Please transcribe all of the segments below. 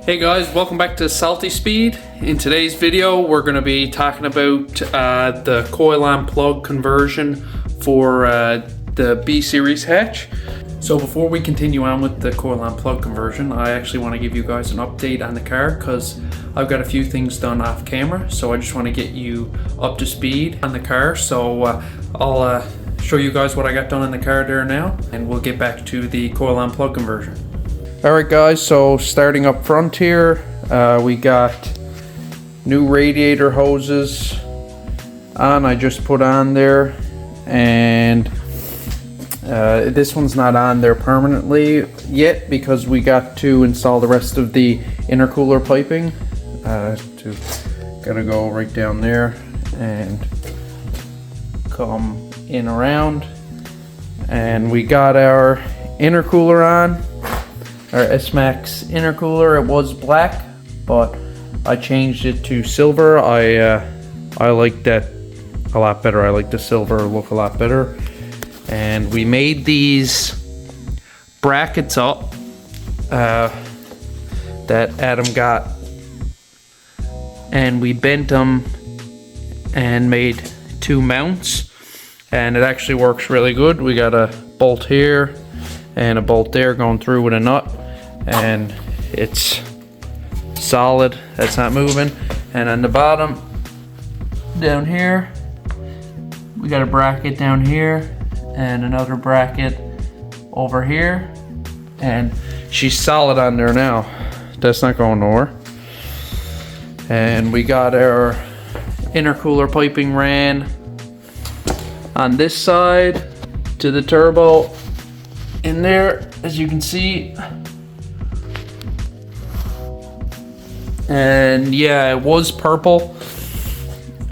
Hey guys, welcome back to Salty Speed. In today's video we're going to be talking about the coil and plug conversion for the B series hatch. So before we continue on with the coil and plug conversion, I actually want to give you guys an update on the car because I've got a few things done off camera, so I just want to get you up to speed on the car. So I'll show you guys what I got done in the car there now, and we'll get back to the coil and plug conversion. Alright guys, so starting up front here, we got new radiator hoses on. I just put on there, and this one's not on there permanently yet because we got to install the rest of the intercooler piping. Gotta go right down there and come in around, and we got our intercooler on. Our S-Max intercooler. It was black, but I changed it to silver. I like that a lot better. I like the silver look a lot better. And we made these brackets up that Adam got, and we bent them and made two mounts, and it actually works really good. We got a bolt here and a bolt there going through with a nut, and it's solid. That's not moving. And on the bottom down here we got a bracket down here and another bracket over here, and she's solid on there now. That's not going nowhere. And we got our intercooler piping ran on this side to the turbo in there, as you can see. And yeah, it was purple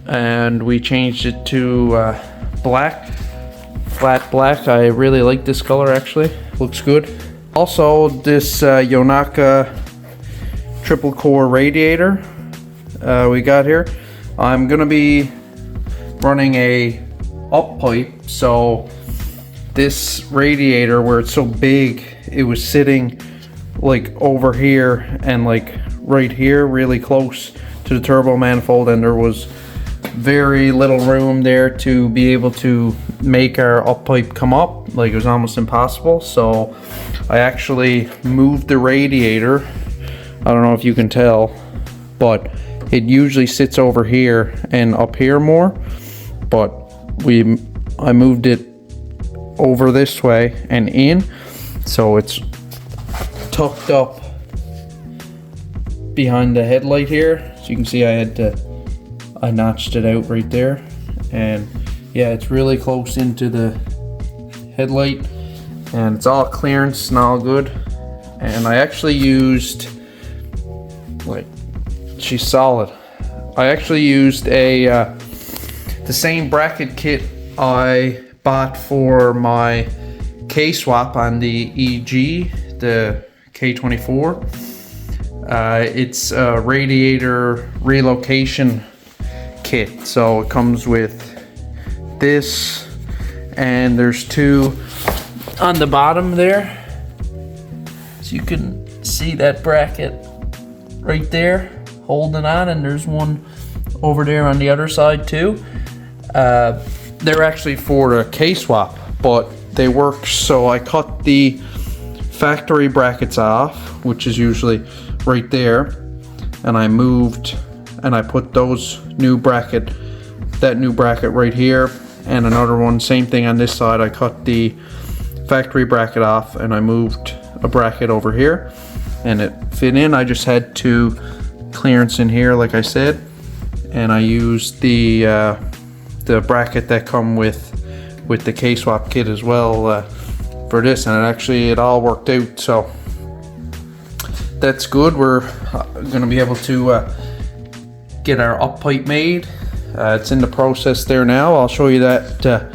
and we changed it to black, flat black. I really like this color, actually looks good. Also, this Yonaka triple core radiator we got here. I'm gonna be running a up pipe, so this radiator, where it's so big, it was sitting like over here and like right here, really close to the turbo manifold, and there was very little room there to be able to make our up pipe come up. Like, it was almost impossible. So I actually moved the radiator. I don't know if you can tell, but it usually sits over here and up here more, but I moved it over this way and in, so it's tucked up behind the headlight here. So you can see I notched it out right there, and yeah, it's really close into the headlight, and it's all clearance and all good. And I actually used, like, she's solid. I actually used the same bracket kit I bought for my K-swap on the EG, the K24. It's a radiator relocation kit, so it comes with this, and there's two on the bottom there, so you can see that bracket right there holding on, and there's one over there on the other side too. They're actually for a K-swap, but they work, so I cut the factory brackets off, which is usually right there, and I moved and I put that new bracket right here, and another one, same thing on this side. I cut the factory bracket off and I moved a bracket over here, and it fit in. I just had to clearance in here, like I said, and I used the bracket that come with the K-swap kit as well for this, and it all worked out, so that's good. We're gonna be able to get our up pipe made. It's in the process there now. I'll show you that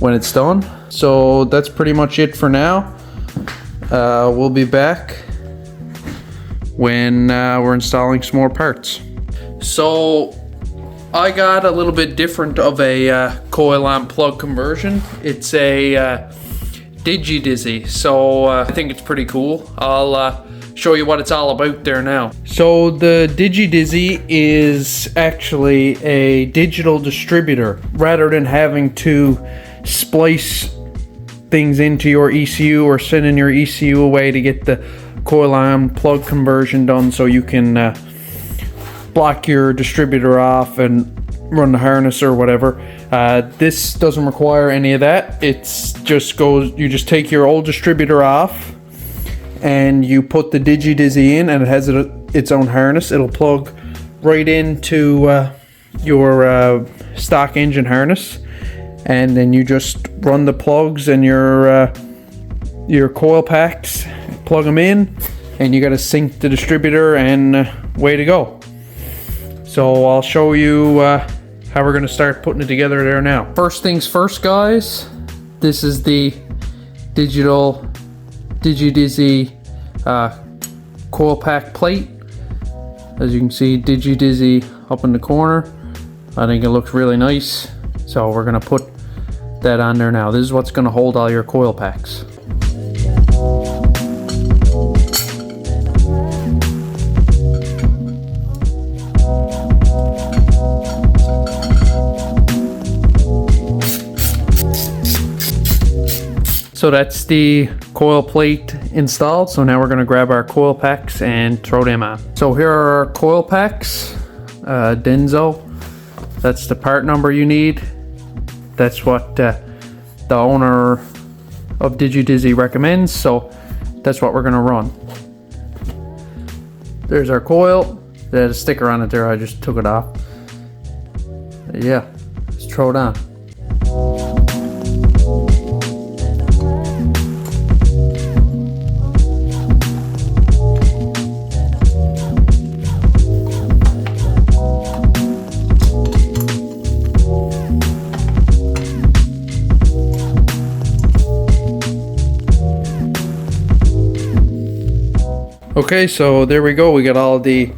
when it's done. So that's pretty much it for now. We'll be back when we're installing some more parts. So I got a little bit different of a coil and plug conversion. It's a DigiDizzy, so I think it's pretty cool. I'll show you what it's all about there now. So the DigiDizzy is actually a digital distributor. Rather than having to splice things into your ECU or sending your ECU away to get the coil on plug conversion done so you can block your distributor off and run the harness or whatever. This doesn't require any of that. It's just you just take your old distributor off and you put the DigiDizzy in, and it has its own harness. It'll plug right into your stock engine harness, and then you just run the plugs and your coil packs, plug them in, and you got to sync the distributor, and way to go. So I'll show you how we're going to start putting it together there now. First things first, guys, this is the DigiDizzy coil pack plate. As you can see, DigiDizzy up in the corner. I think it looks really nice, so we're going to put that on there now. This is what's going to hold all your coil packs. So that's the coil plate installed. So now we're going to grab our coil packs and throw them on. So here are our coil packs. Denso. That's the part number you need. That's what the owner of DigiDizzy recommends. So that's what we're going to run. There's our coil. It had a sticker on it there. I just took it off. Yeah, let's throw it on. Okay, so there we go. We got all the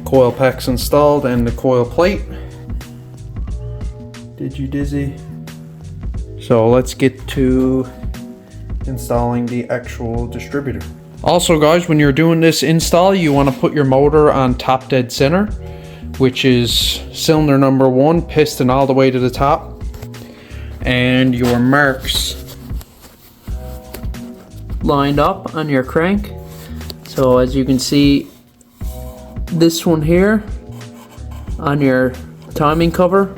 coil packs installed and the coil plate. DigiDizzy. So let's get to installing the actual distributor. Also, guys, when you're doing this install, you want to put your motor on top dead center, which is cylinder number 1, piston all the way to the top, and your marks lined up on your crank. So as you can see, this one here on your timing cover,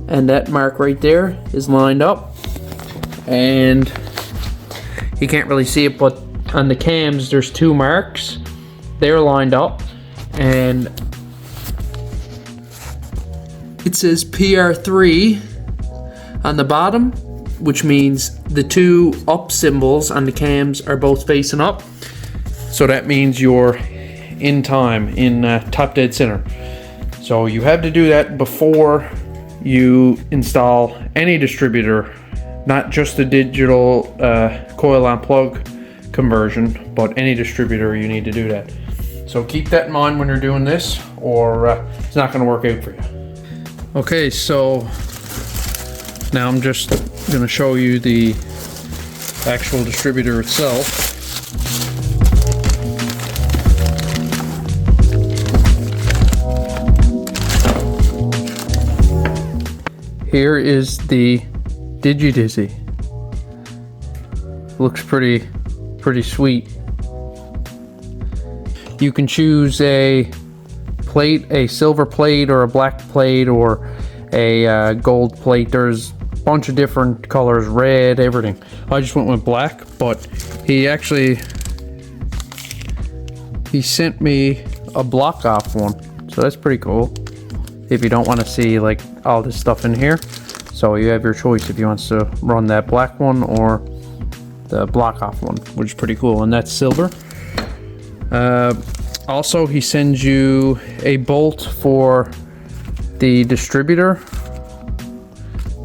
and that mark right there is lined up, and you can't really see it, but on the cams there's 2 marks. They're lined up, and it says PR3 on the bottom, which means the 2 up symbols on the cams are both facing up. So that means you're in time, in top dead center. So you have to do that before you install any distributor, not just the digital coil on plug conversion, but any distributor you need to do that. So keep that in mind when you're doing this, or it's not going to work out for you. Okay, so now I'm just going to show you the actual distributor itself. Here is the DigiDizzy. Looks pretty sweet. You can choose a plate, a silver plate or a black plate or a gold plate. There's a bunch of different colors, red, everything. I just went with black, but he sent me a block off one, so that's pretty cool. If you don't want to see like all this stuff in here, so you have your choice if you want to run that black one or the block off one, which is pretty cool, and that's silver. Also, he sends you a bolt for the distributor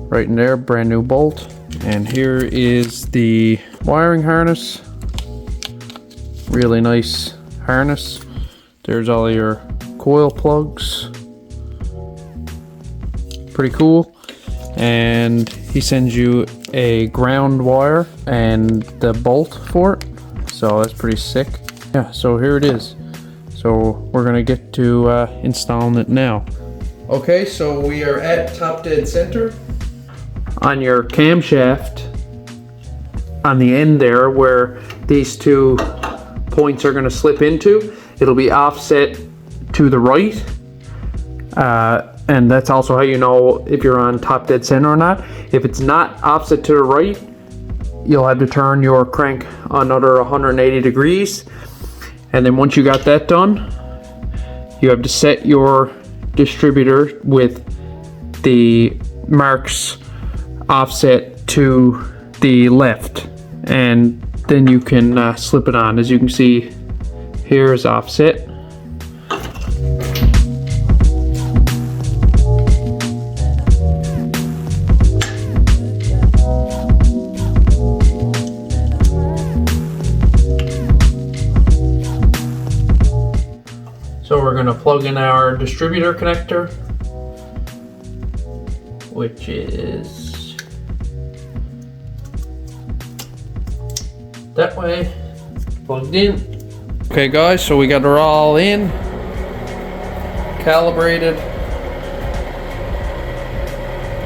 right in there, brand new bolt. And here is the wiring harness, really nice harness. There's all your coil plugs, pretty cool. And he sends you a ground wire and the bolt for it, so that's pretty sick. Yeah, so here it is. So we're gonna get to installing it now. Okay, so we are at top dead center. On your camshaft, on the end there where these two points are gonna slip into, it'll be offset to the right. And that's also how you know if you're on top dead center or not. If it's not offset to the right, you'll have to turn your crank another 180 degrees. And then once you got that done, you have to set your distributor with the marks offset to the left. And then you can slip it on. As you can see, here is offset. So we're going to plug in our distributor connector, which is that way, plugged in. Okay guys, so we got her all in, calibrated,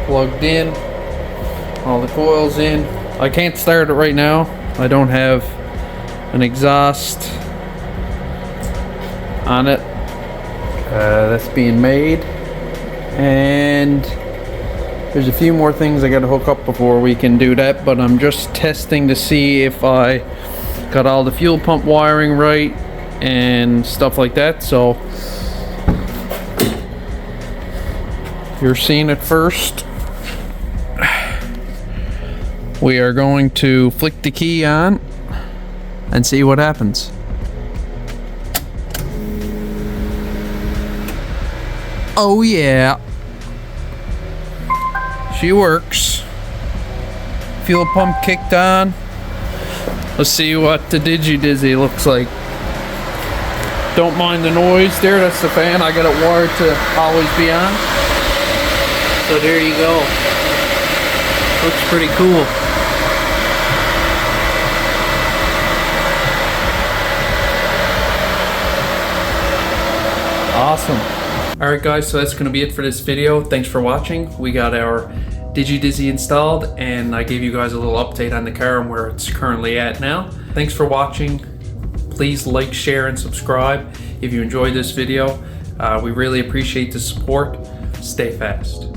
plugged in, all the coils in. I can't start it right now. I don't have an exhaust on it. That's being made, and there's a few more things I gotta hook up before we can do that, but I'm just testing to see if I got all the fuel pump wiring right and stuff like that. So you're seeing it first. We are going to flick the key on and see what happens. Oh yeah, she works. Fuel pump kicked on. Let's see what the DigiDizzy looks like. Don't mind the noise there, that's the fan. I got it wired to always be on. So there you go. Looks pretty cool. Awesome. Alright guys, so that's going to be it for this video. Thanks for watching. We got our DigiDizzy installed, and I gave you guys a little update on the car and where it's currently at now. Thanks for watching. Please like, share, and subscribe if you enjoyed this video. We really appreciate the support. Stay fast.